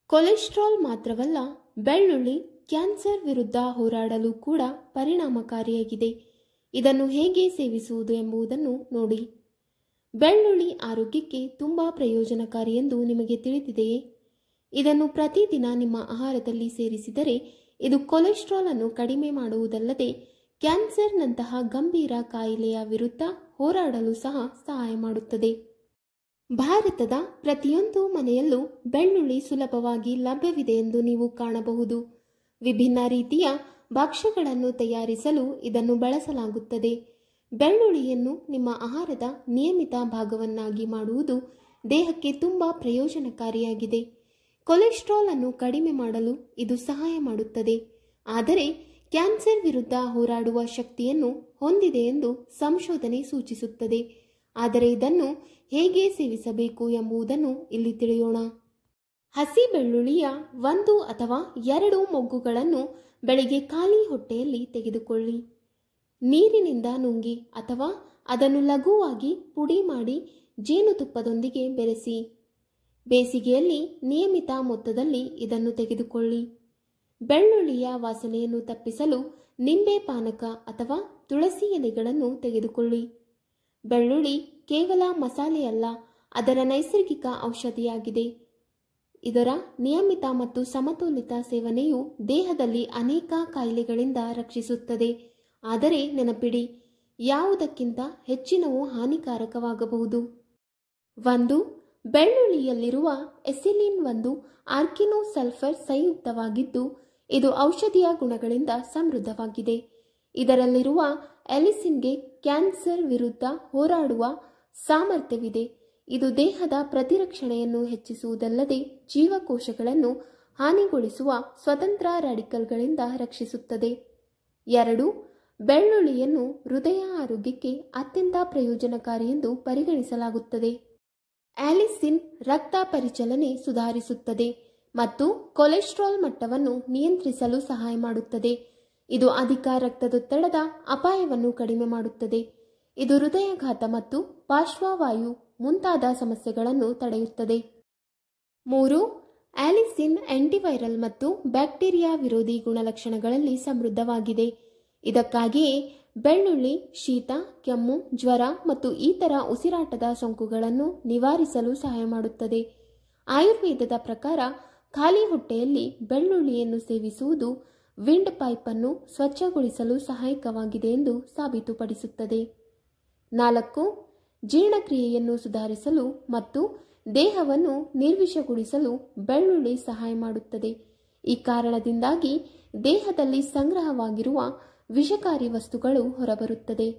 Cholesterol ಮಾತ್ರವಲ್ಲ, ಬೆಳ್ಳುಳ್ಳಿ cancer ವಿರುದ್ಧ ಹೋರಾಡಲು ಕೂಡ ಪರಿಣಾಮಕಾರಿಯಾಗಿದೆ. ಇದನ್ನು ಹೇಗೆ ಸೇವಿಸುವುದು ಎಂಬುದನ್ನು ನೋಡಿ. ಬೆಳ್ಳುಳ್ಳಿ ಆರೋಗ್ಯಕ್ಕೆ ತುಂಬ ಪ್ರಯೋಜನಕಾರಿ ಎಂದು ನಿಮಗೆ ತಿಳಿದಿದೆಯೇ? ಇದನ್ನು ಪ್ರತಿದಿನ ನಿಮ್ಮ ಆಹಾರದಲ್ಲಿ ಸೇರಿಸಿದರೆ ಇದು ಕೊಲೆಸ್ಟ್ರಾಲ್ ಅನ್ನು ಕಡಿಮೆ ಮಾಡುವುದಲ್ಲದೆ ಕ್ಯಾನ್ಸರ್ನಂತಹ ಗಂಭೀರ ಕಾಯಿಲೆಯ ವಿರುದ್ಧ ಹೋರಾಡಲು ಸಹ ಸಹಾಯ ಮಾಡುತ್ತದೆ. ಭಾರತದ ಪ್ರತಿಯೊಂದು ಮನೆಯಲ್ಲೂ ಬೆಳ್ಳುಳ್ಳಿ ಸುಲಭವಾಗಿ ಲಭ್ಯವಿದೆ ಎಂದು ನೀವು ಕಾಣಬಹುದು. ವಿಭಿನ್ನ ರೀತಿಯ ಭಕ್ಷ್ಯಗಳನ್ನು ತಯಾರಿಸಲು ಇದನ್ನು ಬಳಸಲಾಗುತ್ತದೆ. ಬೆಳ್ಳುಳ್ಳಿಯನ್ನು ನಿಮ್ಮ ಆಹಾರದ ನಿಯಮಿತ ಭಾಗವನ್ನಾಗಿ ಮಾಡುವುದು ದೇಹಕ್ಕೆ ತುಂಬ ಪ್ರಯೋಜನಕಾರಿಯಾಗಿದೆ. ಕೊಲೆಸ್ಟ್ರಾಲ್ ಅನ್ನು ಕಡಿಮೆ ಮಾಡಲು ಇದು ಸಹಾಯ ಮಾಡುತ್ತದೆ. ಆದರೆ ಕ್ಯಾನ್ಸರ್ ವಿರುದ್ಧ ಹೋರಾಡುವ ಶಕ್ತಿಯನ್ನು ಹೊಂದಿದೆ ಎಂದು ಸಂಶೋಧನೆ ಸೂಚಿಸುತ್ತದೆ. ಆದರೆ ಇದನ್ನು ಹೇಗೆ ಸೇವಿಸಬೇಕು ಎಂಬುದನ್ನು ಇಲ್ಲಿ ತಿಳಿಯೋಣ. ಹಸಿ ಬೆಳ್ಳುಳ್ಳಿಯ 1 ಅಥವಾ 2 ಮೊಗ್ಗುಗಳನ್ನು ಬೆಳಿಗ್ಗೆ ಖಾಲಿ ಹೊಟ್ಟೆಯಲ್ಲಿ ತೆಗೆದುಕೊಳ್ಳಿ. ನೀರಿನಿಂದ ನುಂಗಿ ಅಥವಾ ಅದನ್ನು ಲಘುವಾಗಿ ಪುಡಿ ಮಾಡಿ ಜೇನುತುಪ್ಪದೊಂದಿಗೆ ಬೆರೆಸಿ. ಬೇಸಿಗೆಯಲ್ಲಿ ನಿಯಮಿತ ಮೊತ್ತದಲ್ಲಿ ಇದನ್ನು ತೆಗೆದುಕೊಳ್ಳಿ. ಬೆಳ್ಳುಳ್ಳಿಯ ವಾಸನೆಯನ್ನು ತಪ್ಪಿಸಲು ನಿಂಬೆ ಪಾನಕ ಅಥವಾ ತುಳಸಿ ಎಲೆಗಳನ್ನು ತೆಗೆದುಕೊಳ್ಳಿ. ಬೆಳ್ಳುಳ್ಳಿ ಕೇವಲ ಮಸಾಲೆಯಲ್ಲ, ಅದರ ನೈಸರ್ಗಿಕ ಔಷಧಿಯಾಗಿದೆ. ಇದರ ನಿಯಮಿತ ಮತ್ತು ಸಮತೋಲಿತ ಸೇವನೆಯು ದೇಹದಲ್ಲಿ ಅನೇಕ ಕಾಯಿಲೆಗಳಿಂದ ರಕ್ಷಿಸುತ್ತದೆ. ಆದರೆ ನೆನಪಿಡಿ, ಯಾವುದಕ್ಕಿಂತ ಹೆಚ್ಚಿನವು ಹಾನಿಕಾರಕವಾಗಬಹುದು. 1. ಬೆಳ್ಳುಳ್ಳಿಯಲ್ಲಿರುವ ಎಸಿಲಿನ್ ಒಂದು ಆರ್ಕಿನೋಸಲ್ಫರ್ ಸಂಯುಕ್ತವಾಗಿದ್ದು ಇದು ಔಷಧೀಯ ಗುಣಗಳಿಂದ ಸಮೃದ್ಧವಾಗಿದೆ. ಇದರಲ್ಲಿರುವ ಎಲಿಸಿನ್ಗೆ ಕ್ಯಾನ್ಸರ್ ವಿರುದ್ಧ ಹೋರಾಡುವ ಸಾಮರ್ಥ್ಯವಿದೆ. ಇದು ದೇಹದ ಪ್ರತಿರಕ್ಷಣೆಯನ್ನು ಹೆಚ್ಚಿಸುವುದಲ್ಲದೆ ಜೀವಕೋಶಗಳನ್ನು ಹಾನಿಗೊಳಿಸುವ ಸ್ವತಂತ್ರ ರಾಡಿಕಲ್ಗಳಿಂದ ರಕ್ಷಿಸುತ್ತದೆ. 2. ಬೆಳ್ಳುಳ್ಳಿಯನ್ನು ಹೃದಯ ಆರೋಗ್ಯಕ್ಕೆ ಅತ್ಯಂತ ಪ್ರಯೋಜನಕಾರಿ ಎಂದು ಪರಿಗಣಿಸಲಾಗುತ್ತದೆ. ಆಲಿಸಿನ್ ರಕ್ತ ಪರಿಚಲನೆ ಸುಧಾರಿಸುತ್ತದೆ ಮತ್ತು ಕೊಲೆಸ್ಟ್ರಾಲ್ ಮಟ್ಟವನ್ನು ನಿಯಂತ್ರಿಸಲು ಸಹಾಯ ಮಾಡುತ್ತದೆ. ಇದು ಅಧಿಕ ರಕ್ತದೊತ್ತಡದ ಅಪಾಯವನ್ನು ಕಡಿಮೆ ಮಾಡುತ್ತದೆ. ಇದು ಹೃದಯಾಘಾತ ಮತ್ತು ಪಾರ್ಶ್ವವಾಯು ಮುಂತಾದ ಸಮಸ್ಯೆಗಳನ್ನು ತಡೆಯುತ್ತದೆ. 3. ಆಲಿಸಿನ್ ಆಂಟಿವೈರಲ್ ಮತ್ತು ಬ್ಯಾಕ್ಟೀರಿಯಾ ವಿರೋಧಿ ಗುಣಲಕ್ಷಣಗಳಲ್ಲಿ ಸಮೃದ್ಧವಾಗಿದೆ. ಇದಕ್ಕಾಗಿಯೇ ಬೆಳ್ಳುಳ್ಳಿ ಶೀತ, ಕೆಮ್ಮು, ಜ್ವರ ಮತ್ತು ಇತರ ಉಸಿರಾಟದ ಸೋಂಕುಗಳನ್ನು ನಿವಾರಿಸಲು ಸಹಾಯ ಮಾಡುತ್ತದೆ. ಆಯುರ್ವೇದದ ಪ್ರಕಾರ ಖಾಲಿ ಹೊಟ್ಟೆಯಲ್ಲಿ ಬೆಳ್ಳುಳ್ಳಿಯನ್ನು ಸೇವಿಸುವುದು ವಿಂಡ್ ಪೈಪ್ ಅನ್ನು ಸ್ವಚ್ಛಗೊಳಿಸಲು ಸಹಾಯಕವಾಗಿದೆ ಎಂದು ಸಾಬೀತುಪಡಿಸುತ್ತದೆ. 4. ಜೀರ್ಣಕ್ರಿಯೆಯನ್ನು ಸುಧಾರಿಸಲು ಮತ್ತು ದೇಹವನ್ನು ನಿರ್ವಿಷಗೊಳಿಸಲು ಬೆಳ್ಳುಳ್ಳಿ ಸಹಾಯ ಮಾಡುತ್ತದೆ. ಈ ಕಾರಣದಿಂದಾಗಿ ದೇಹದಲ್ಲಿ ಸಂಗ್ರಹವಾಗಿರುವ ವಿಷಕಾರಿ ವಸ್ತುಗಳು ಹೊರಬರುತ್ತದೆ.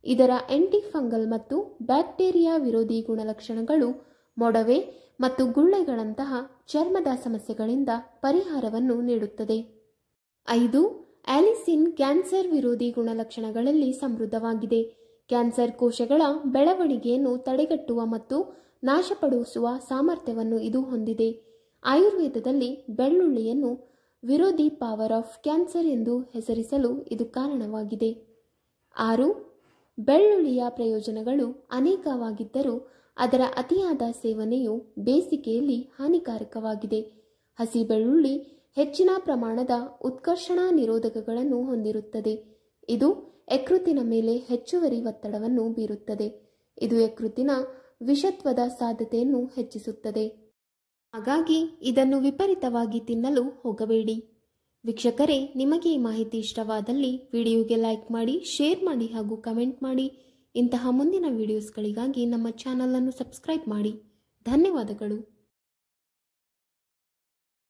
ಇದರ ಆಂಟಿಫಂಗಲ್ ಮತ್ತು ಬ್ಯಾಕ್ಟೀರಿಯಾ ವಿರೋಧಿ ಗುಣಲಕ್ಷಣಗಳು ಮೊಡವೆ ಮತ್ತು ಗುಳ್ಳೆಗಳಂತಹ ಚರ್ಮದ ಸಮಸ್ಯೆಗಳಿಂದ ಪರಿಹಾರವನ್ನು ನೀಡುತ್ತದೆ. 5. ಆಲಿಸಿನ್ ಕ್ಯಾನ್ಸರ್ ವಿರೋಧಿ ಗುಣಲಕ್ಷಣಗಳಲ್ಲಿ ಸಮೃದ್ಧವಾಗಿದೆ. ಕ್ಯಾನ್ಸರ್ ಕೋಶಗಳ ಬೆಳವಣಿಗೆಯನ್ನು ತಡೆಗಟ್ಟುವ ಮತ್ತು ನಾಶಪಡಿಸುವ ಸಾಮರ್ಥ್ಯವನ್ನು ಇದು ಹೊಂದಿದೆ. ಆಯುರ್ವೇದದಲ್ಲಿ ಬೆಳ್ಳುಳ್ಳಿಯನ್ನು ವಿರೋಧಿ ಪವರ್ ಆಫ್ ಕ್ಯಾನ್ಸರ್ ಎಂದು ಹೆಸರಿಸಲು ಇದು ಕಾರಣವಾಗಿದೆ. 6. ಬೆಳ್ಳುಳ್ಳಿಯ ಪ್ರಯೋಜನಗಳು ಅನೇಕವಾಗಿದ್ದರೂ ಅದರ ಅತಿಯಾದ ಸೇವನೆಯು ಬೇಸಿಗೆಯಲ್ಲಿ ಹಾನಿಕಾರಕವಾಗಿದೆ. ಹಸಿ ಬೆಳ್ಳುಳ್ಳಿ ಹೆಚ್ಚಿನ ಪ್ರಮಾಣದ ಉತ್ಕರ್ಷಣ ನಿರೋಧಕಗಳನ್ನು ಹೊಂದಿರುತ್ತದೆ. ಇದು ಯಕೃತ್ತಿನ ಮೇಲೆ ಹೆಚ್ಚುವರಿ ಒತ್ತಡವನ್ನು ಬೀರುತ್ತದೆ. ಇದು ಯಕೃತ್ತಿನ ವಿಷತ್ವದ ಸಾಧ್ಯತೆಯನ್ನು ಹೆಚ್ಚಿಸುತ್ತದೆ. ಹಾಗಾಗಿ ಇದನ್ನು ವಿಪರೀತವಾಗಿ ತಿನ್ನಲು ಹೋಗಬೇಡಿ. ವೀಕ್ಷಕರೇ, ನಿಮಗೆ ಈ ಮಾಹಿತಿ ಇಷ್ಟವಾದಲ್ಲಿ ವಿಡಿಯೋಗೆ ಲೈಕ್ ಮಾಡಿ, ಶೇರ್ ಮಾಡಿ ಹಾಗೂ ಕಮೆಂಟ್ ಮಾಡಿ. ಇಂತಹ ಮುಂದಿನ ವಿಡಿಯೋಸ್ಗಳಿಗಾಗಿ ನಮ್ಮ ಚಾನಲ್ ಅನ್ನು ಸಬ್ಸ್ಕ್ರೈಬ್ ಮಾಡಿ. ಧನ್ಯವಾದಗಳು.